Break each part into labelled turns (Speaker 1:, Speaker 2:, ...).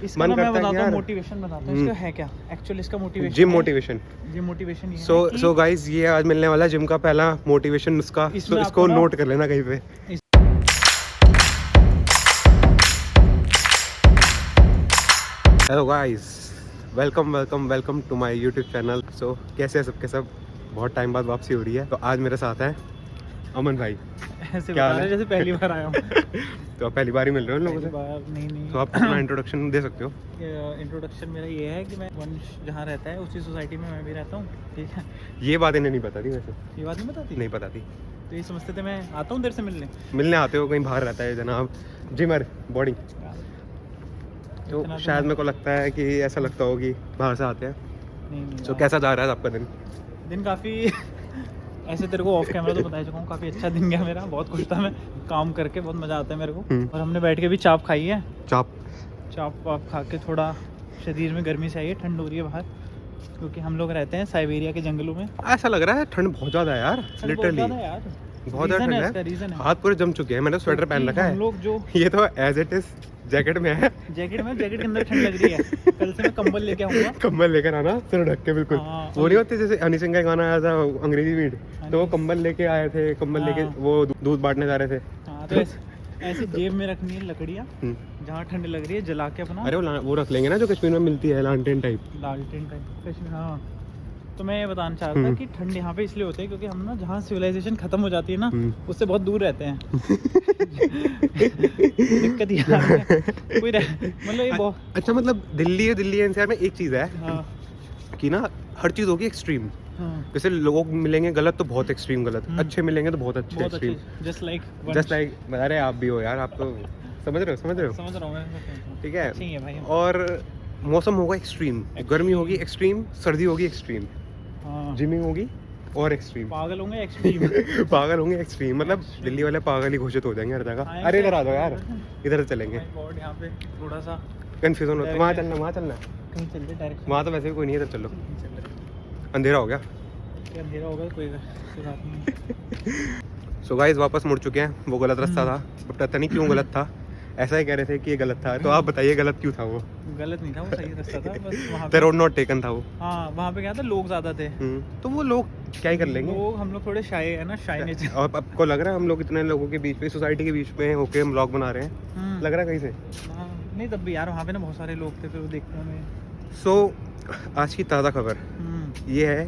Speaker 1: इसका ना मैं बताता हूँ, मोटिवेशन बताता हूँ इसका है क्या एक्चुअली। इसका मोटिवेशन
Speaker 2: जिम मोटिवेशन।
Speaker 1: ये मोटिवेशन ये है
Speaker 2: सो गाइस, ये आज मिलने वाला जिम का पहला मोटिवेशन नुस्खा। सो इसको नोट कर लेना कहीं पे। Hello guys, welcome to my YouTube channel. So कैसे हैं सबके सब? बहुत टाइम बाद वापसी हो रही है। तो आज मेरे साथ हैं अमन भाई।
Speaker 1: ऐसे बता रहे जैसे पहली बार आया हूँ।
Speaker 2: तो आप पहली बार ही मिल रहे हो इन लोगों से?
Speaker 1: नहीं।
Speaker 2: तो आप अपना इंट्रोडक्शन दे सकते हो।
Speaker 1: इंट्रोडक्शन मेरा ये है कि मैं वंश जहाँ रहता है उसी सोसाइटी में मैं भी रहता हूँ, ठीक है।
Speaker 2: ये बात इन्हें नहीं पता थी वैसे।
Speaker 1: ये बात नहीं बताती?
Speaker 2: नहीं पता थी।
Speaker 1: तो ये समझते थे मैं आता हूँ देर से
Speaker 2: मिलने आते हो, कहीं बाहर रहता है जनाब जिमर बॉडी। तो शायद मेरे को लगता है कि ऐसा लगता हो कि बाहर से आते हैं।
Speaker 1: नहीं।
Speaker 2: तो कैसा जा रहा है आपका
Speaker 1: दिन काफ़ी ऐसे तेरे को ऑफ कैमरा तो बता चुका हूँ, काफ़ी अच्छा दिन गया मेरा। बहुत खुश था मैं काम करके, बहुत मज़ा आता है मेरे को। और हमने बैठ के भी चाप खाई है। चाप वाप खा के थोड़ा शरीर में गर्मी से आई है, ठंड हो रही है बाहर, क्योंकि हम लोग रहते हैं साइबेरिया के जंगलों में।
Speaker 2: ऐसा लग रहा है ठंड बहुत ज़्यादा है यार, लिटरली बहुत ज़्यादा ठंड है।
Speaker 1: रीज़न है,
Speaker 2: हाथ पूरे जम चुके हैं। मैंने स्वेटर पहन रखा है।
Speaker 1: हम लोग जो
Speaker 2: ये तो एज इट इज जैकेट में है।
Speaker 1: जैकेट के अंदर ठंड लग रही है। कल से मैं कंबल लेके आऊँगा।
Speaker 2: कंबल लेकर आना, सिर ढक के बिल्कुल। वो नहीं होते जैसे हनी सिंह का गाना आया था अंग्रेजी बीट, तो वो कंबल लेके आए थे, कंबल लेके वो दूध बांटने जा रहे थे।
Speaker 1: हाँ, तो ऐसे जेब में रखनी है लकड़ियाँ, जहाँ ठंड लग रही है जला के अपना।
Speaker 2: अरे वो रख लेंगे ना जो कश्मीर में मिलती है, लालटेन टाइप
Speaker 1: कश्मीर। हाँ, तो मैं ये बताना चाह रहा था कि ठंड यहाँ पे इसलिए होती है क्योंकि हम ना जहाँ सिविलाइजेशन खत्म हो जाती है ना, उससे बहुत दूर रहते हैं। दिक्कत ये आ रही है कोई मतलब ये बहुत
Speaker 2: अच्छा, मतलब दिल्ली एनसीआर में एक चीज़ है।
Speaker 1: हाँ।
Speaker 2: कि ना हर चीज़ होगी एक्सट्रीम। जैसे लोग मिलेंगे गलत तो बहुत एक्सट्रीम गलत, अच्छे मिलेंगे तो बहुत अच्छे एक्सट्रीम।
Speaker 1: जस्ट लाइक
Speaker 2: अरे आप भी हो यार, आप तो समझ रहे हो।
Speaker 1: समझ रहा हूँ मैं।
Speaker 2: ठीक है
Speaker 1: भाई।
Speaker 2: और मौसम होगा एक्सट्रीम, गर्मी होगी एक्सट्रीम, सर्दी होगी एक्सट्रीम, जिमिंग होगी और एक्सट्रीम,
Speaker 1: पागल होंगे एक्सट्रीम।
Speaker 2: पागल होंगे एक्सट्रीम। मतलब दिल्ली वाले पागल ही घोषित हो जाएंगे हर जगह। अरे इधर आ जाओ यार, इधर चलेंगे।
Speaker 1: यहाँ पे थोड़ा सा
Speaker 2: कंफ्यूजन होता है। वहाँ चलना
Speaker 1: कहीं चल रहे डायरेक्ट।
Speaker 2: वहाँ तो वैसे भी कोई नहीं है, इधर चलो। अंधेरा हो गया।
Speaker 1: अंधेरा होगा कोई बात नहीं।
Speaker 2: सो गाइस, वापस मुड़ चुके हैं। वो गलत रास्ता था, पता नहीं क्यों गलत था। ऐसा ही कह रहे थे कि ये गलत था, तो आप बताइए गलत क्यों था? वो
Speaker 1: गलत नहीं था, वो सही रास्ता था। बस वहाँ
Speaker 2: पे रोड नॉट टेकन था वो।
Speaker 1: हाँ, वहाँ पे क्या था, लोग ज़्यादा थे।
Speaker 2: तो वो लोग क्या ही कर लेंगे।
Speaker 1: हम लोग थोड़े शाय है ना, शाय नेचर।
Speaker 2: और आपको लग रहा है हम लोग इतने लोगों के बीच में, सोसाइटी के बीच में होके हम व्लॉग बना रहे हैं? लग रहा है कहीं से?
Speaker 1: नहीं, तब भी यार वहाँ पे ना बहुत सारे लोग थे, फिर वो देखते हमें।
Speaker 2: सो आज की ताज़ा खबर ये है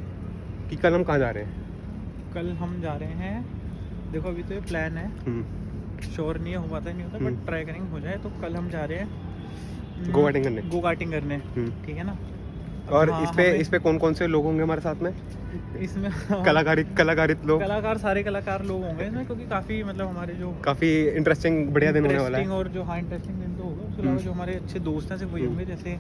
Speaker 2: कि कल हम कहाँ जा रहे हैं?
Speaker 1: कल हम जा रहे हैं, देखो अभी तो ये प्लान है, श्योर नहीं हो पाता, नहीं होता, बट ट्राई करेंगे हो जाए। तो कल हम जा रहे हैं गो कार्टिंग करने, ठीक है ना।
Speaker 2: और इस पे कौन कौन से लोग होंगे हमारे साथ में?
Speaker 1: इसमें कलाकार सारे कलाकार लोग होंगे इसमें, क्योंकि काफ़ी मतलब हमारे जो
Speaker 2: काफ़ी इंटरेस्टिंग बढ़िया दिन होने वाला है।
Speaker 1: और जो इंटरेस्टिंग दिन तो होगा, उसके अलावा जो हमारे अच्छे दोस्त हैं सिर्फ वही होंगे। जैसे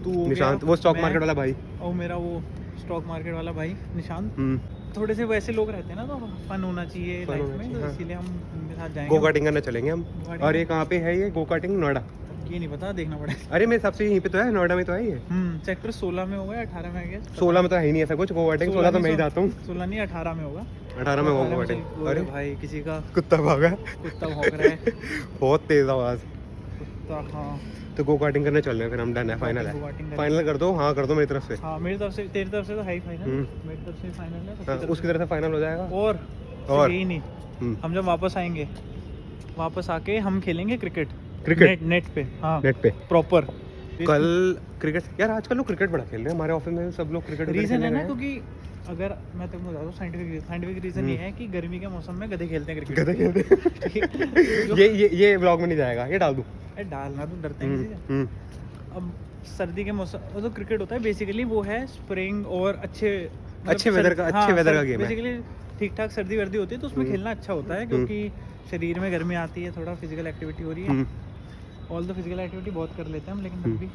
Speaker 1: तू
Speaker 2: निशांत, वो स्टॉक मार्केट वाला भाई,
Speaker 1: और मेरा वो स्टॉक मार्केट वाला भाई निशांत। थोड़े से वैसे लोग रहते हैं ना, तो फन होना चाहिए लाइफ में, तो इसीलिए हम उनके साथ जाएंगे।
Speaker 2: गो कार्टिंग करने चलेंगे हम। और ये कहाँ पे है ये गो कार्टिंग? नोएडा?
Speaker 1: ये नहीं पता, देखना पड़ेगा।
Speaker 2: अरे मेरे हिसाब से यहीं पे तो है, नोएडा में तो है ये।
Speaker 1: सेक्टर 16 में होगा या 18 में है?
Speaker 2: 16 में तो है ही नहीं ऐसा कुछ। गो कार्टिंग 16 तो मैं ही जाता हूँ।
Speaker 1: 16 नहीं, 18 में होगा।
Speaker 2: 18 में गो कार्टिंग।
Speaker 1: अरे भाई, किसी का
Speaker 2: कुत्ता भौंक
Speaker 1: रहा है।
Speaker 2: बहुत तेज आवाज।
Speaker 1: कुत्ता, हाँ।
Speaker 2: तो गो कार्टिंग करने चल रहे हैं फिर हम। डन है, फाइनल है। फाइनल कर दो। हाँ कर दो मेरी तरफ से।
Speaker 1: हाँ, मेरी तरफ से, तेरी तरफ से तो है ही फाइनल। मेरी तरफ से फाइनल है,
Speaker 2: उसकी तरफ से फाइनल हो जाएगा।
Speaker 1: और यही नहीं, हम जब वापस आएंगे, वापस आके हम खेलेंगे क्रिकेट नेट पे। हाँ, नेट पे प्रॉपर।
Speaker 2: कल क्रिकेट यार, आजकल लोग क्रिकेट बड़ा खेल रहे हैं हमारे ऑफिस में, सब लोग क्रिकेट।
Speaker 1: रीजन है ना, क्योंकि अगर मैं तुमको बता दूं, साइंटिफिक रीजन ये है कि गर्मी के मौसम में गधे खेलते हैं क्रिकेट।
Speaker 2: ये व्लॉग में नहीं जाएगा, ये डाल दूं?
Speaker 1: डालना तो डरते हैं किसी से। अब सर्दी के मौसम तो क्रिकेट होता है बेसिकली, वो है स्प्रिंग और अच्छे वेदर का गेम है बेसिकली। ठीक ठाक सर्दी वर्दी होती है तो उसमें खेलना अच्छा होता है, क्योंकि शरीर में गर्मी आती है, थोड़ा फिजिकल एक्टिविटी हो रही है। ऑल द फिजिकल एक्टिविटी बहुत कर लेते हैं हम, लेकिन तब भी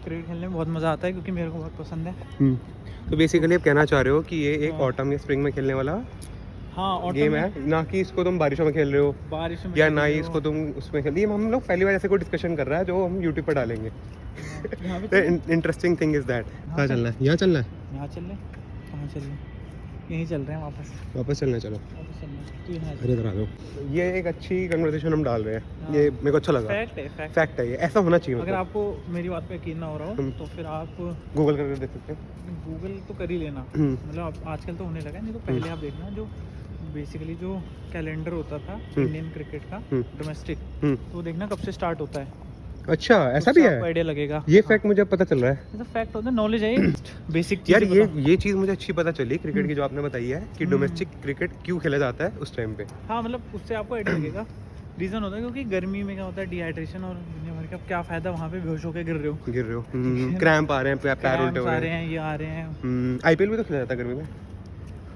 Speaker 1: क्रिकेट खेलने में बहुत मज़ा आता है, क्योंकि मेरे को बहुत पसंद है।
Speaker 2: तो बेसिकली आप कहना चाह रहे हो कि ये एक ऑटम या स्प्रिंग में खेलने वाला गेम है, ना कि इसको तुम बारिशों में खेल रहे हो, बारिश में, या ना ही इसको तुम उसमें खेल। ये हम लोग पहली बार ऐसे कोई डिस्कशन कर रहा है जो हम यूट्यूब पर डालेंगे। Interesting thing is that. कहाँ चलना है? यहाँ चलना है?
Speaker 1: यहाँ चल रहे? कहाँ चल रहे? यहीं चल रहे हैं
Speaker 2: वापस चलना, चलो
Speaker 1: वापस चलना है। तो यहाँ
Speaker 2: अरे इधर आ जाओ। ये एक अच्छी कन्वर्सेशन हम डाल रहे हैं,
Speaker 1: हाँ।
Speaker 2: ये मेरे को अच्छा लगा। फैक्ट है ये, ऐसा होना चाहिए।
Speaker 1: अगर आपको मेरी बात पे यकीन ना हो रहा हो तो फिर आप
Speaker 2: गूगल करके देख सकते हैं।
Speaker 1: गूगल तो कर ही लेना, मतलब आजकल तो होने लगा है, नहीं तो पहले आप देखना जो बेसिकली जो कैलेंडर होता था इंडियन क्रिकेट का डोमेस्टिक, तो देखना कब से स्टार्ट होता है।
Speaker 2: अच्छा ऐसा भी है,
Speaker 1: आइडिया लगेगा।
Speaker 2: ये फैक्ट मुझे पता चल रहा है।
Speaker 1: ऐसा फैक्ट होता है, नॉलेज है बेसिक
Speaker 2: यार। ये चीज़ मुझे अच्छी पता चली क्रिकेट की जो आपने बताई है कि डोमेस्टिक क्रिकेट क्यों खेला जाता है उस टाइम पे।
Speaker 1: हाँ मतलब उससे आपको आइडिया लगेगा। रीज़न होता है क्योंकि गर्मी में क्या होता है, डिहाइड्रेशन, और दुनिया भर का क्या फ़ायदा वहाँ पे बेहोश होकर गिर रहे हो
Speaker 2: क्रैम्प आ रहे हैं, पैर उल्टे हो रहे
Speaker 1: हैं, ये आ रहे हैं।
Speaker 2: आईपीएल भी तो खेला जाता है गर्मी में।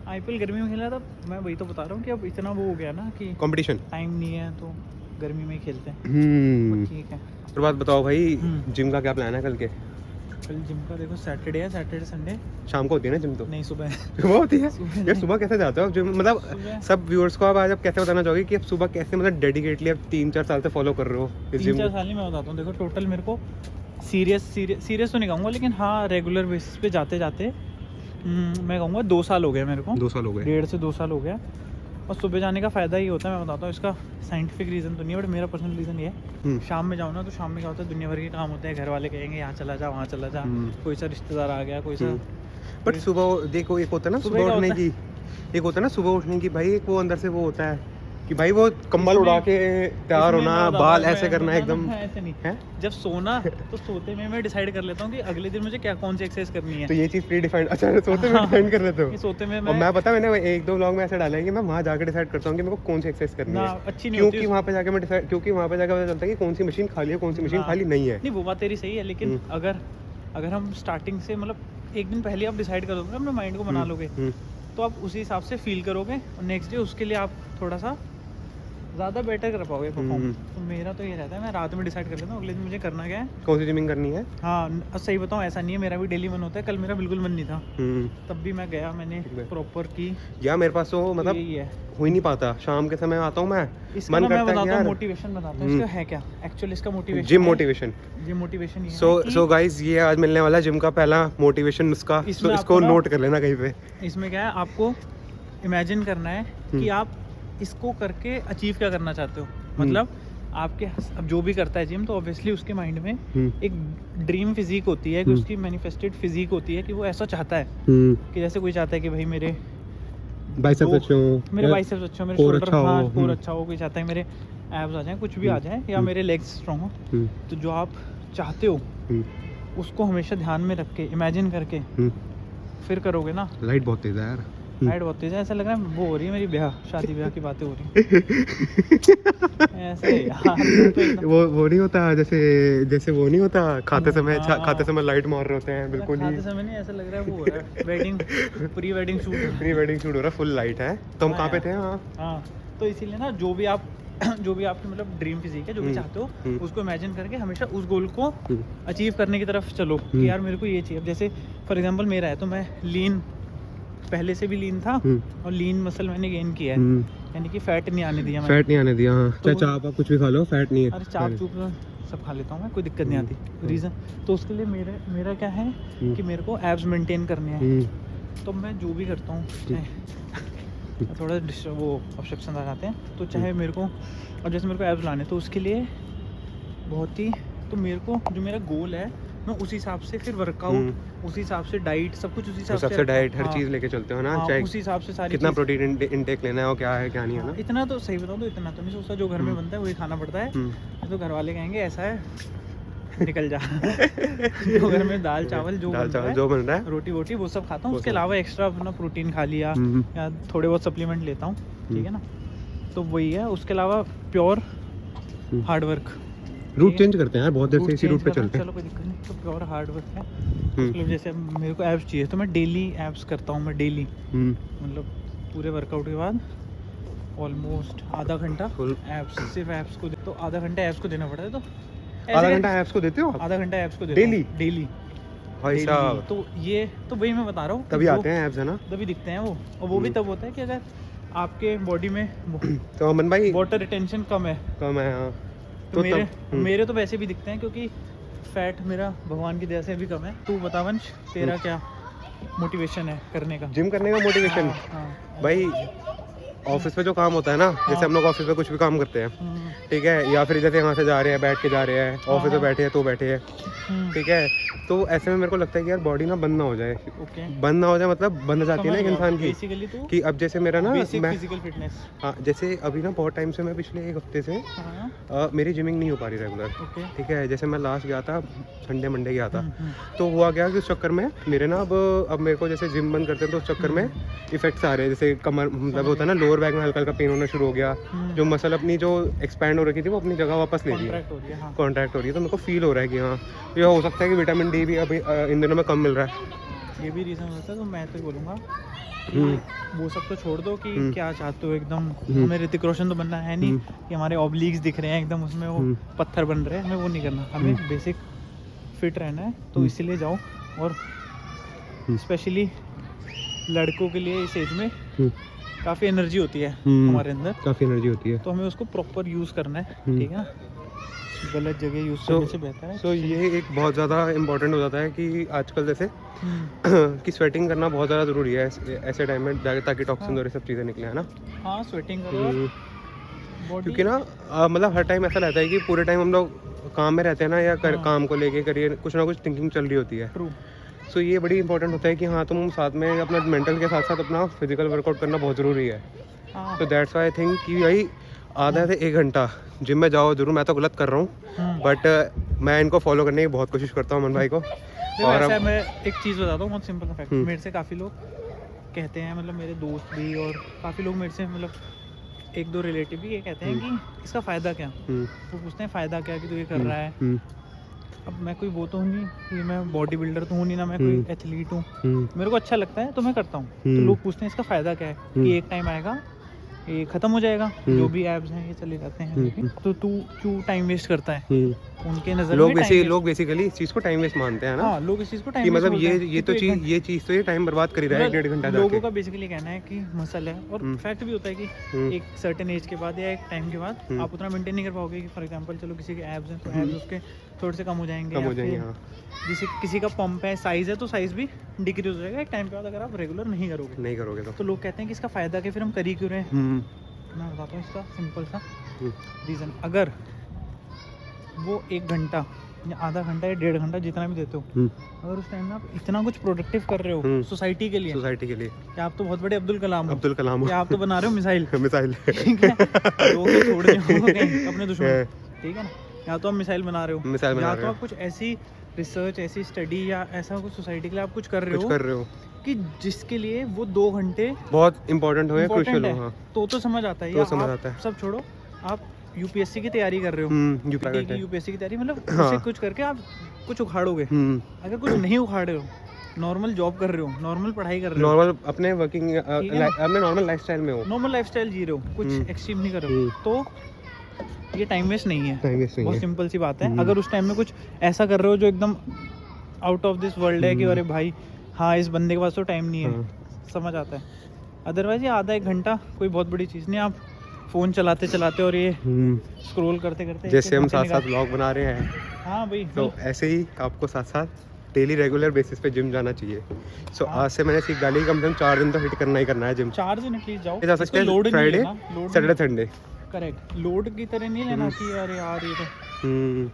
Speaker 1: आईपीएल गर्मी में खेला था, मैं वही तो बता रहा हूँ कि अब इतना वो हो गया ना कि
Speaker 2: कंपटीशन
Speaker 1: टाइम नहीं है तो गर्मी में ही खेलते हैं। ठीक है,
Speaker 2: और बात बताओ भाई, जिम का क्या प्लान है कल के?
Speaker 1: कल जिम का देखो सैटरडे है, सैटरडे संडे
Speaker 2: शाम को होती है ना जिम? तो
Speaker 1: नहीं, सुबह
Speaker 2: सुबह होती है। यार सुबह कैसे जाते हो जिम? मतलब सब व्यूअर्स को आप आज आप कैसे बताना चाहोगे कि आप सुबह कैसे मतलब डेडिकेटली आप 3-4 साल से फॉलो कर रहे हो इस जिम?
Speaker 1: 3-4 साल ही मैं बताता हूँ। देखो टोटल मेरे को सीरियस तो नहीं कहूँगा, लेकिन हाँ रेगुलर बेसिस पे जाते जाते मैं कहूँगा 2 साल हो गए मेरे को।
Speaker 2: 2 साल हो गए,
Speaker 1: 1.5 से 2 साल हो गया। और सुबह जाने का फ़ायदा ही होता है, मैं बताता हूँ। इसका साइंटिफिक रीज़न तो नहीं है, बट मेरा पर्सनल रीज़न ये है। शाम में जाओ ना तो शाम में क्या होता है, दुनिया भर के काम होते हैं, घर वाले कहेंगे यहाँ चला जा, वहाँ चला जा, कोई सा रिश्तेदार आ गया, कोई सा।
Speaker 2: बट सुबह देखो एक होता है ना सुबह उठने की, एक होता है ना सुबह उठने की भाई, एक वो अंदर से वो होता है कि भाई वो कंबल उड़ा के तैयार होना, बाल ऐसे करना एकदम।
Speaker 1: ऐसे नहीं है, जब सोना तो सोते में मैं डिसाइड कर लेता हूँ कि अगले दिन मुझे क्या कौन सी एक्सरसाइज करनी है।
Speaker 2: तो ये चीज़ प्री डिफाइंड। अच्छा सोते में डिफाइंड कर लेते हो?
Speaker 1: सोते में
Speaker 2: मैं पता मैंने 1-2 व्लॉग में ऐसा डाला है कि मैं वहाँ जाकर डिसाइड करता हूँ कि मेरे को कौन सी एक्सरसाइज करनी है।
Speaker 1: अच्छी नहीं होती
Speaker 2: क्योंकि वहाँ पे जाकर मैं डिसाइड, क्योंकि वहाँ पे जाकर पता चलता है कि कौन सी मशीन खाली है, कौन सी मशीन खाली नहीं है।
Speaker 1: नहीं वो बात तेरी सही है, लेकिन अगर हम स्टार्टिंग से मतलब एक दिन पहले आप डिसाइड कर दोगे, अपने माइंड को बना लोगे, तो आप उसी हिसाब से फील करोगे और नेक्स्ट डे उसके लिए आप थोड़ा सा ज़्यादा बेटर कर पाओगे परफॉर्म। तो मेरा तो ये रहता है, मैं रात में डिसाइड कर लेता हूँ अगले दिन मुझे करना क्या है,
Speaker 2: कौन सी जिमिंग करनी है।
Speaker 1: हाँ सही बताऊँ, ऐसा नहीं है, मेरा भी डेली मन होता है। कल मेरा बिल्कुल मन नहीं था, तब भी मैं गया, मैंने प्रॉपर की।
Speaker 2: या मेरे पास तो मतलब
Speaker 1: यही है,
Speaker 2: हो ही नहीं पाता। शाम के समय आता हूँ मैं,
Speaker 1: इसका मैं बताता हूँ मोटिवेशन बताता हूँ इसका है क्या एक्चुअली। इसका motivation
Speaker 2: gym motivation,
Speaker 1: gym motivation ही है।
Speaker 2: सो गाइस ये आज मिलने वाला जिम का पहला मोटिवेशन उसका, इसको नोट कर लेना कहीं पे।
Speaker 1: इसमें क्या है, आपको इमेजिन करना है कि आप इसको करके अचीव क्या करना चाहते हो। मतलब आपके अब जो भी करता है जिम, तो ऑब्वियसली उसके माइंड में एक ड्रीम फिजिक होती है, कि उसकी मैनिफेस्टेड फिजिक होती है कि वो ऐसा चाहता है कि जैसे कोई चाहता है कि भाई मेरे
Speaker 2: बाइसेप्स अच्छे हो,
Speaker 1: मेरे बाइसेप्स अच्छे हो, मेरे शोल्डर कोर अच्छा हो, कोई चाहता है मेरे एब्स आ जाएं, कुछ भी आ जाए, या मेरे लेग्स स्ट्रॉन्ग हो। तो जो आप चाहते हो उसको हमेशा ध्यान में रख के इमेजिन करके फिर करोगे ना।
Speaker 2: लाइट बहुत तेज है यार,
Speaker 1: लाइट बहुत तेज है, ऐसा लग रहा है वो हो रही है मेरी शादी ब्याह की बातें हो रही ऐसे यार।
Speaker 2: वो नहीं होता जैसे वो नहीं होता खाते समय लाइट मार रहे होते हैं, बिल्कुल ही
Speaker 1: खाते समय नहीं, ऐसा लग रहा है वो हो रहा है वेडिंग प्री वेडिंग शूट
Speaker 2: हो रहा है, फुल लाइट है। तो हम कहाँ पे थे?
Speaker 1: हाँ तो इसीलिए ना जो भी आपकी मतलब ड्रीम फिजिक है, जो भी चाहते हो उसको इमेजिन करके हमेशा उस गोल को अचीव करने की तरफ चलो कि यार मेरे को ये चाहिए। अब जैसे फॉर एग्जांपल मेरा है, तो मैं लीन पहले से भी लीन था और लीन मसल मैंने गेन किया है, यानी कि फैट नहीं आने दिया।
Speaker 2: फैट नहीं आने दिया, हाँ। चाहे चाप आप कुछ भी खा लो, फैट नहीं है।
Speaker 1: अरे चाप चूप सब खा लेता हूँ मैं, कोई दिक्कत नहीं आती। रीज़न तो उसके लिए मेरा क्या है कि मेरे को एब्स मेंटेन करने हैं। तो मैं जो भी करता हूँ थोड़ा वो ऑब्स्ट्रक्शन आ जाते हैं, तो चाहे मेरे को अब जैसे मेरे को एब्स लाने, तो उसके लिए बहुत ही, तो मेरे को जो मेरा गोल है मैं उसी हिसाब से फिर वर्कआउट, उसी हिसाब से डाइट, सब कुछ उसी हिसाब से डाइट हर चीज़ लेके चलते हो ना। चाहे उसी हिसाब से सारी
Speaker 2: कितना प्रोटीन इनटेक लेना है और क्या है क्या नहीं है ना।
Speaker 1: इतना तो सही बताऊँ तो इतना तो नहीं सोचता, जो घर में बनता है वही खाना पड़ता है। तो घर वाले कहेंगे ऐसा है निकल जा जो घर में दाल चावल जो बन रहा है, रोटी वोटी वो सब खाता हूँ। उसके अलावा एक्स्ट्रा अपना प्रोटीन खा लिया या थोड़े बहुत सप्लीमेंट लेता हूँ, ठीक है ना। तो वही है, उसके अलावा pure hard work.
Speaker 2: Route change करते हैं यार, बहुत देर से इसी रूट पे चलते हैं।
Speaker 1: चलो कोई दिक्कत नहीं, तो प्योर हार्ड वर्क है। मतलब जैसे मेरे को एब्स चाहिए तो मैं डेली एब्स करता हूँ, मैं डेली मतलब पूरे वर्कआउट के बाद ऑलमोस्ट आधा घंटा एब्स, सिर्फ एब्स को, तो आधा घंटा एब्स को देना पड़ता है। तो
Speaker 2: आधा घंटा एब्स को देते हो?
Speaker 1: आधा घंटा एब्स को देते हो डेली
Speaker 2: भाई साहब।
Speaker 1: तो ये तो वही मैं बता रहा हूँ,
Speaker 2: तभी आते हैं एब्स है ना,
Speaker 1: तभी दिखते हैं वो। और वो भी तब होता है कि अगर आपके बॉडी में
Speaker 2: तो अमन भाई
Speaker 1: वाटर रिटेंशन कम है। हाँ। तो मेरे तो वैसे भी दिखते हैं, क्योंकि फैट मेरा भगवान की दया से भी कम है। तू बता वंश, तेरा क्या मोटिवेशन है करने का,
Speaker 2: जिम करने का मोटिवेशन। भाई ऑफिस पे जो काम होता है ना, जैसे हम लोग ऑफिस पे कुछ भी काम करते हैं, ठीक है, या फिर जैसे यहाँ से जा रहे हैं, बैठ के जा रहे हैं, ऑफिस में बैठे हैं तो बैठे हैं, ठीक है, तो ऐसे में मेरे को लगता है कि यार बॉडी ना बंद ना हो जाए। बंद ना हो जाए मतलब बंद हो जाती है ना एक इंसान की, कि अब जैसे मेरा ना मैं फिजिकल फिटनेस, हाँ जैसे अभी ना बहुत टाइम से मैं पिछले 1 हफ्ते से मेरी जिमिंग नहीं हो पा रही रेगुलर, ठीक है, जैसे मैं लास्ट गया था संडे मंडे गया था, तो हुआ गया कि उस चक्कर में मेरे ना अब मेरे को जैसे जिम बंद करते हैं तो उस चक्कर में इफेक्ट्स आ रहे हैं, जैसे कमर मतलब होता है ना, लोअर बैक में हल्का हल्का पेन होना शुरू हो गया, जो मसल अपनी जो एक्सपैंड हो रखी थी वो अपनी जगह वापस ले रही है, कॉन्ट्रैक्ट हो रही है, तो मेरे को फील हो रहा है कि हाँ ये हो सकता है कि विटामिन डी भी अभी इन दिनों में कम मिल रहा है,
Speaker 1: ये भी रीज़न होता है। तो मैं तो बोलूँगा वो सब तो छोड़ दो कि क्या चाहते हो एकदम, हमें ऋतिक रोशन तो बनना है नहीं कि हमारे ऑब्लिक्स दिख रहे हैं एकदम उसमें वो पत्थर बन रहे हैं, हमें वो नहीं करना, हमें बेसिक फिट रहना है, तो इसीलिए जाओ। और स्पेशली लड़कों के लिए इस एज में काफ़ी एनर्जी होती है हमारे अंदर,
Speaker 2: काफ़ी एनर्जी होती है,
Speaker 1: तो हमें उसको प्रॉपर यूज़ करना है, ठीक है, गलत जगह यूज़ करने से बेहतर है।
Speaker 2: तो ये एक बहुत ज़्यादा इम्पोर्टेंट हो जाता है कि आजकल जैसे कि स्वेटिंग करना बहुत ज़्यादा ज़रूरी है ऐसे टाइम में, ताकि टॉक्सिन और ये सब चीज़ें निकले, है ना।
Speaker 1: हाँ स्वेटिंग करो, क्योंकि
Speaker 2: ना मतलब हर टाइम ऐसा रहता है कि पूरे टाइम हम लोग काम में रहते हैं ना, या काम को लेके करियर कुछ ना कुछ थिंकिंग चल रही होती है। सो ये बड़ी इंपॉर्टेंट होता है कि हाँ तुम साथ में अपना मेंटल के साथ साथ अपना फिजिकल वर्कआउट करना बहुत ज़रूरी है। तो दैट्स व्हाई आई थिंक कि भाई आधा से 1 घंटा जिम में जाओ जरूर, मैं तो गलत कर रहा हूँ बट मैं इनको फॉलो करने की बहुत कोशिश करता हूँ अमन भाई को।
Speaker 1: और ऐसा मैं एक चीज़ बताता हूँ बहुत सिंपल फैक्ट, मेरे से काफ़ी लोग कहते हैं, मतलब मेरे दोस्त भी और काफ़ी लोग मेरे से, मतलब 1-2 रिलेटिव भी ये कहते हैं कि इसका फ़ायदा क्या, वो पूछते हैं फ़ायदा क्या कि तू ये कर रहा है। अब मैं कोई वो तो हूँ नहीं कि मैं बॉडी बिल्डर तो हूँ नहीं ना, मैं कोई एथलीट हूँ, मेरे को अच्छा लगता है तो मैं करता हूँ। तो लोग पूछते हैं इसका फ़ायदा क्या है, कि एक टाइम आएगा ये ख़त्म हो जाएगा, जो भी एब्स हैं ये चले जाते हैं, तो तू क्यों टाइम वेस्ट करता है। उनके नज़र
Speaker 2: लोग बेसिकली इस चीज़ को टाइम वेस्ट मानते हैं ना।
Speaker 1: हाँ लोग इस चीज़ को टाइम
Speaker 2: कि मतलब ये चीज़ तो ये टाइम बर्बाद कर ही रहा है 1.5 घंटा।
Speaker 1: लोगों का बेसिकली कहना है कि मसल है, और फैक्ट भी होता है कि एक सर्टेन एज के बाद या एक टाइम के बाद आप उतना मेंटेन नहीं कर पाओगे कि फॉर एग्जांपल चलो किसी के एब्स हैं तो एब्स उसके थोड़े से कम हो जाएंगे, जैसे किसी का पंप है, साइज़ है तो साइज़ भी डिक्रीज हो जाएगा एक टाइम के बाद अगर आप रेगुलर नहीं करोगे तो लोग कहते हैं कि इसका फ़ायदा क्या, फिर हम कर ही क्यों रहे हैं। मैं बताता हूँ इसका सिंपल सा रीज़न, अगर वो 1 घंटा या आधा घंटा या 1.5 घंटा जितना भी देते हो, अगर उस टाइम में आप इतना कुछ प्रोडक्टिव कर रहे हो सोसाइटी के लिए क्या आप तो बहुत बड़े अब्दुल कलाम हो, क्या आप तो बना रहे हो मिसाइल ठीक है, लोग तो छोड़ रहे अपने दुश्मन, ठीक है ना, या तो आप मिसाइल बना रहे हो, या तो आप कुछ ऐसी रिसर्च, ऐसी स्टडी या ऐसा कुछ सोसाइटी के लिए आप कुछ कर रहे हो कि जिसके लिए वो 2 घंटे बहुत इंपॉर्टेंट हो, क्रूशियल हो। हाँ। तो समझ आता है, समझ आता है। सब छोड़ो, आप यूपीएससी की तैयारी कर रहे हो, यूपीएससी की तैयारी, मतलब उसे कुछ करके आप कुछ उखाड़ोगे। अगर कुछ नहीं उखाड़ रहे हो, नॉर्मल जॉब कर रहे हो, नॉर्मल पढ़ाई कर रहे हो, नॉर्मल अपने वर्किंग अपने नॉर्मल लाइफस्टाइल में हो, नॉर्मल लाइफस्टाइल जी रहे हो, कुछ एक्सट्रीम नहीं कर रहे हो, तो ये टाइम वेस्ट नहीं है। बहुत सिंपल सी बात है। अगर उस टाइम में कुछ ऐसा कर रहे हो जो एकदम आउट ऑफ दिस वर्ल्ड है कि अरे भाई हाँ इस बंदे के पास तो टाइम नहीं है, समझ आता है। अदरवाइज ये आधा 1 घंटा कोई बहुत बड़ी चीज़ नहीं, आप फ़ोन चलाते चलाते और ये स्क्रॉल करते करते, जैसे हम साथ साथ व्लॉग बना रहे हैं, हाँ भाई, तो ऐसे ही आपको साथ साथ डेली रेगुलर बेसिस पे जिम जाना चाहिए। सो आज से मैंने सीख डाली, कम से कम 4 दिन तो हिट करना ही करना है जिम। 4 दिन एटलीस्ट जाओ, जा सकते हैं Friday Saturday Sunday. Correct, load की तरह नहीं लेना कि अरे यार ये तो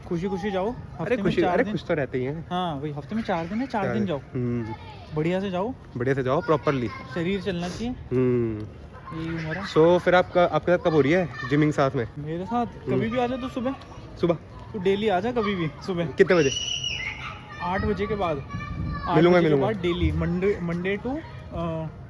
Speaker 1: खुशी खुशी जाओ, अरे खुश तो रहते ही हैं। हाँ वही, हफ्ते में 4 दिन है, 4 दिन जाओ, बढ़िया से जाओ प्रॉपरली, शरीर चलना चाहिए, यही उम्र है। सो फिर आपके साथ कब हो रही है जिमिंग साथ में? मेरे साथ कभी भी आ जाए, तो सुबह तो डेली आ जा, कभी भी सुबह। कितने बजे? 8 बजे के बाद मिलूंगा डेली,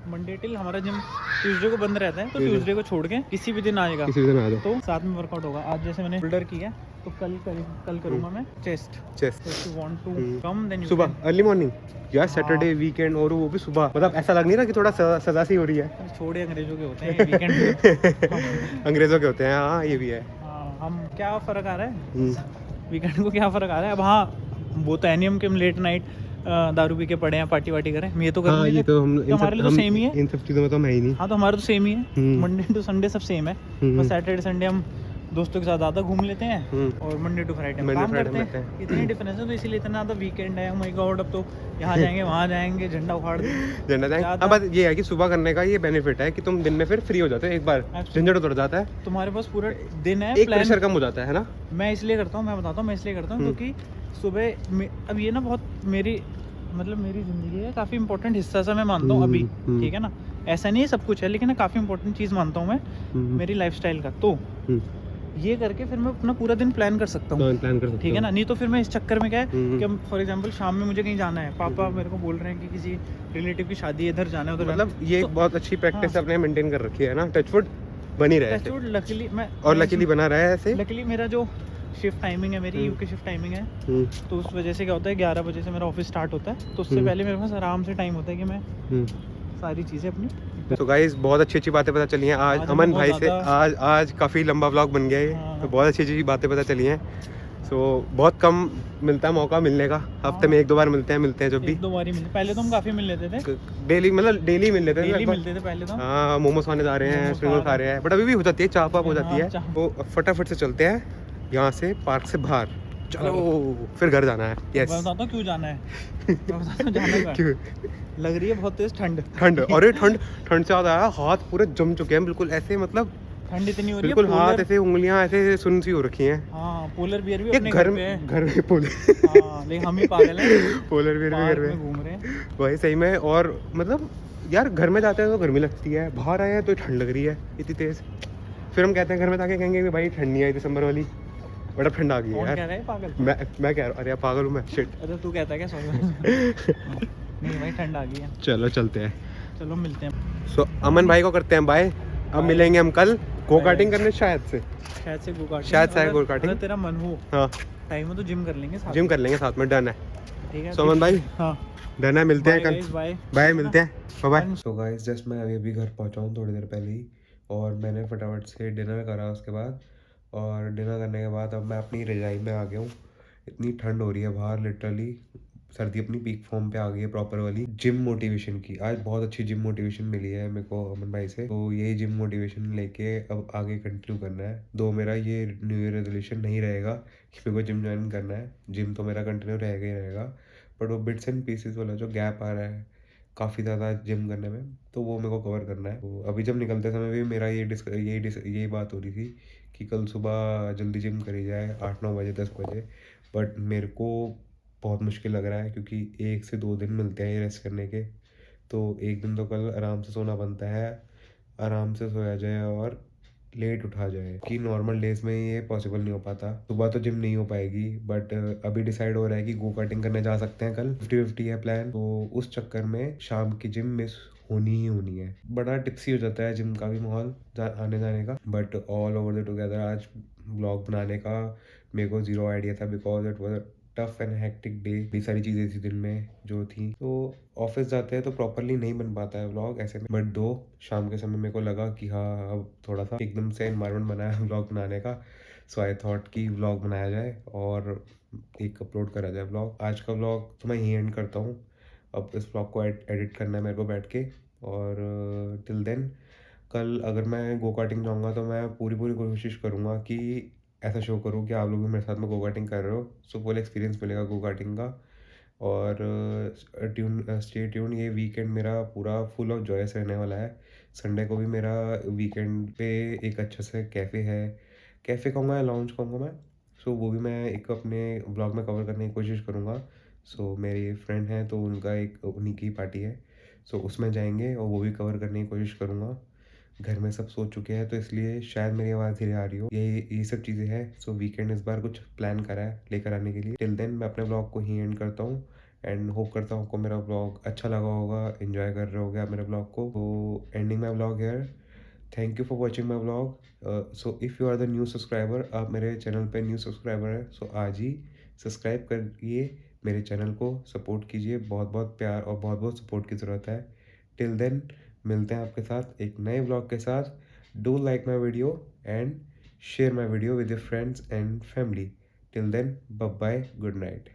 Speaker 1: मंडे टिल हमारा जिम ट्यूसडे को बंद रहता है, तो ट्यूसडे को छोड़ के किसी भी दिन आएगा, तो साथ में वर्कआउट होगा। आज जैसे मैंने शोल्डर किया तो कल करूंगा मैं chest. If you want to come then सुबह अर्ली मॉर्निंग यार, सैटरडे वीकेंड, और वो भी सुबह, मतलब ऐसा लग नहीं रहा कि थोड़ा सजा सी हो रही है। छोड़े, अंग्रेजों के होते हैं वीकेंड अंग्रेजों के होते हैं, हाँ ये भी है। हम क्या फ़र्क आ रहा है वीकेंड को, क्या फ़र्क आ रहा है? अब हाँ वो तो एनियम के हम लेट नाइट दारू पी के पड़े हैं, पार्टी वार्टी करें, ये तो कर रहे हैं, ये तो हमारे लिए तो सेम ही है, इन सब चीज़ों में तो हम है ही नहीं। हाँ तो हमारा तो सेम ही है, मंडे टू संडे सब सेम है, बस सैटरडे संडे हम दोस्तों के साथ ज़्यादा घूम लेते हैं और मंडे टू फ्राइडे में काम करते हैं। इतनी डिफरेंस है, तो इसीलिए इतना ज़्यादा वीकेंड है। माय गॉड, अब तो यहाँ जाएंगे वहाँ जाएंगे, झंडा उखाड़ देंगे,
Speaker 2: झंडा जाएंगे। अब बात ये है कि सुबह करने का ये बेनिफिट है कि तुम दिन में फिर फ्री हो जाते हो, एक बार झंझट उतर जाता है,
Speaker 1: तुम्हारे पास पूरा दिन है,
Speaker 2: एक प्रेशर कम हो जाता है ना।
Speaker 1: मैं इसलिए करता हूँ, मैं बताता हूँ मैं इसलिए करता हूँ क्योंकि सुबह अब ये ना बहुत मेरी ज़िंदगी है, काफ़ी इंपॉर्टेंट हिस्सा सा मैं मानता हूँ अभी, ठीक है ना। ऐसा नहीं है सब कुछ है, लेकिन काफ़ी इंपॉर्टेंट चीज़ मानता हूँ मैं मेरी लाइफस्टाइल का। तो ये करके फिर मैं अपना पूरा दिन प्लान कर सकता हूँ, ठीक है ना। नहीं तो फिर मैं इस चक्कर में क्या है कि फॉर एग्जांपल शाम में मुझे कहीं जाना है, पापा मेरे को बोल रहे हैं कि किसी रिलेटिव की शादी है, इधर जाना है उधर,
Speaker 2: मतलब ये तो, बहुत अच्छी प्रैक्टिस आपने मेंटेन कर रखी है ना। टचवुड बनी रहे,
Speaker 1: टचवुड लकीली मैं
Speaker 2: और लकीली बना रहा है ऐसे।
Speaker 1: लकीली मेरा जो शिफ्ट टाइमिंग है, मेरी यूके शिफ्ट टाइमिंग है, तो उस वजह से क्या होता है 11 बजे से मेरा ऑफिस स्टार्ट होता है, तो उससे पहले मेरे पास आराम से टाइम होता है कि मैं सारी चीज़ें अपनी।
Speaker 2: तो गाइस बहुत अच्छी बातें पता चली हैं आज अमन भाई से। आज काफ़ी लंबा व्लॉग बन गया है, तो बहुत अच्छी बातें पता चली हैं। सो बहुत कम मिलता है मौका मिलने का, हफ्ते में 1-2 बार मिलते हैं जब भी।
Speaker 1: 1-2 बार ही मिलते, पहले तो हम काफ़ी मिल लेते थे,
Speaker 2: डेली मतलब डेली मिल लेते
Speaker 1: थे पहले तो।
Speaker 2: हाँ, मोमोज खाने जा रहे हैं, स्प्रिंग रोल खा रहे हैं, बट अभी भी हो जाती है, चाप हो जाती है। तो फटाफट से चलते हैं यहाँ से, पार्क से बाहर चलो, फिर घर जाना है। यस,
Speaker 1: मैं बताता हूँ क्यों जाना है। क्यों लग रही है बहुत तेज ठंड।
Speaker 2: अरे ठंड से ज्यादा हाथ पूरे जम चुके हैं बिल्कुल ऐसे, मतलब
Speaker 1: ठंड इतनी हो रही है
Speaker 2: बिल्कुल, हाथ ऐसे उंगलियां ऐसे सुन सी हो रखी हैं।
Speaker 1: हाँ, पोलर बियर भी अपने घर पे है।
Speaker 2: घर में पोलर,
Speaker 1: हाँ, लेकिन हम ही पागल हैं,
Speaker 2: पोलर बियर भी घर में
Speaker 1: घूम रहे हैं।
Speaker 2: वही सही में। और मतलब यार घर में जाते हैं तो गर्मी लगती है, बाहर आए हैं तो ठंड लग रही है इतनी तेज। फिर हम कहते हैं घर में जाके कहेंगे कि भाई ठंड नहीं आई दिसंबर वाली, बड़ा ठंड आ गई है यार।
Speaker 1: कह रहा है पागल?
Speaker 2: मैं कह रहा हूँ, अरे पागल हूँ मैं, शिट।
Speaker 1: अरे तू कहता है क्या? सॉरी। नहीं भाई, ठंड आ गई है।
Speaker 2: चलो चलते हैं,
Speaker 1: चलो मिलते हैं।
Speaker 2: सो अमन भाई को करते हैं बाय। अब मिलेंगे हम कल गो कार्टिंग करने, शायद से गो कार्टिंग।
Speaker 1: तेरा मन हो,
Speaker 2: हाँ
Speaker 1: टाइम हो तो जिम कर लेंगे
Speaker 2: साथ में, डन है।
Speaker 1: ठीक है
Speaker 2: सो अमन भाई,
Speaker 1: हाँ
Speaker 2: डन है, मिलते हैं कल, बाय, मिलते हैं,
Speaker 1: बाय।
Speaker 2: सो गाइस जस्ट मैं अभी घर पहुंचा हूँ थोड़ी देर पहले ही, और मैंने फटाफट से डिनर करा उसके बाद, और डिनर करने के बाद अब मैं अपनी रजाई में आ गया हूँ। इतनी ठंड हो रही है बाहर, लिटरली सर्दी अपनी पीक फॉर्म पे आ गई है, प्रॉपर वाली। जिम मोटिवेशन की आज बहुत अच्छी जिम मोटिवेशन मिली है मेरे को अमन भाई से, तो यही जिम मोटिवेशन लेके अब आगे कंटिन्यू करना है। दो मेरा ये न्यू ईयर रेजोल्यूशन नहीं रहेगा कि मेरे को जिम ज्वाइन करना है, जिम तो मेरा कंटिन्यू रहेगा ही रहेगा, बट वो बिट्स एंड पीसेस वाला जो गैप आ रहा है काफ़ी ज़्यादा जिम करने में, तो वो मेरे को कवर करना है। तो अभी जब निकलते समय भी मेरा यही बात हो रही थी कि कल सुबह जल्दी जिम करी जाए 8-9 बजे 10 बजे, बट मेरे को बहुत मुश्किल लग रहा है क्योंकि 1 से 2 दिन मिलते हैं रेस्ट करने के, तो एक दिन तो कल आराम से सोना बनता है, आराम से सोया जाए और लेट उठा जाए, कि नॉर्मल डेज में ये पॉसिबल नहीं हो पाता। सुबह तो जिम नहीं हो पाएगी, बट अभी डिसाइड हो रहा है कि गो कार्टिंग करने जा सकते हैं कल, 50-50 है प्लान, तो उस चक्कर में शाम की जिम मिस होनी ही होनी है। बड़ा टिप्सी हो जाता है जिम का भी माहौल आने जाने का, but all over the together आज ब्लॉग बनाने का मेरे को ज़ीरो आइडिया था, because it was tough and hectic day. ये सारी चीज़ें थी दिन में जो थी, तो ऑफिस जाते हैं तो प्रॉपरली नहीं बन पाता है व्लॉग ऐसे में, बट शाम के समय मेरे को लगा कि हाँ अब थोड़ा सा एकदम से एनवायरनमेंट बनाया है व्लॉग बनाने का, सो आई थॉट कि व्लॉग बनाया जाए और एक अपलोड करा जाए व्लॉग। आज का व्लॉग तो मैं यहीं एंड करता हूँ, अब इस व्लॉग को एडिट करना है मेरे को बैठ के, और टिल देन कल अगर मैं गो कार्टिंग जाऊँगा तो मैं पूरी कोशिश करूँगा कि ऐसा शो करूँ कि आप लोग भी मेरे साथ में गो कार्टिंग कर रहे हो, सो फुल एक्सपीरियंस मिलेगा गो कार्टिंग का। और स्टे ट्यून, ये वीकेंड मेरा पूरा फुल ऑफ जॉयस रहने वाला है। संडे को भी मेरा वीकेंड पे एक अच्छा सा कैफ़े कहूँगा या लाउंज कहूँगा मैं, सो वो भी मैं एक अपने ब्लॉग में कवर करने की कोशिश करूँगा। सो मेरे फ्रेंड हैं तो उन्हीं की पार्टी है, सो उसमें जाएंगे और वो भी कवर करने की कोशिश करूँगा। घर में सब सो चुके हैं तो इसलिए शायद मेरी आवाज़ धीरे आ रही हो, ये सब चीज़ें हैं। सो वीकेंड इस बार कुछ प्लान करा है लेकर आने के लिए। टिल देन मैं अपने ब्लॉग को ही एंड करता हूँ, एंड होप करता हूँ आपको मेरा ब्लॉग अच्छा लगा होगा, एंजॉय कर रहे होगे आप मेरे ब्लॉग को। तो ending my blog here, thank you for watching my blog. So if you are the new subscriber, आप मेरे चैनल पर न्यू सब्सक्राइबर है, सो आज ही सब्सक्राइब करिए मेरे चैनल को, सपोर्ट कीजिए, बहुत प्यार और बहुत सपोर्ट की ज़रूरत है। टिल देन मिलते हैं आपके साथ एक नए ब्लॉग के साथ। Do like my video and share my video with your friends and family. Till then bye bye, good night.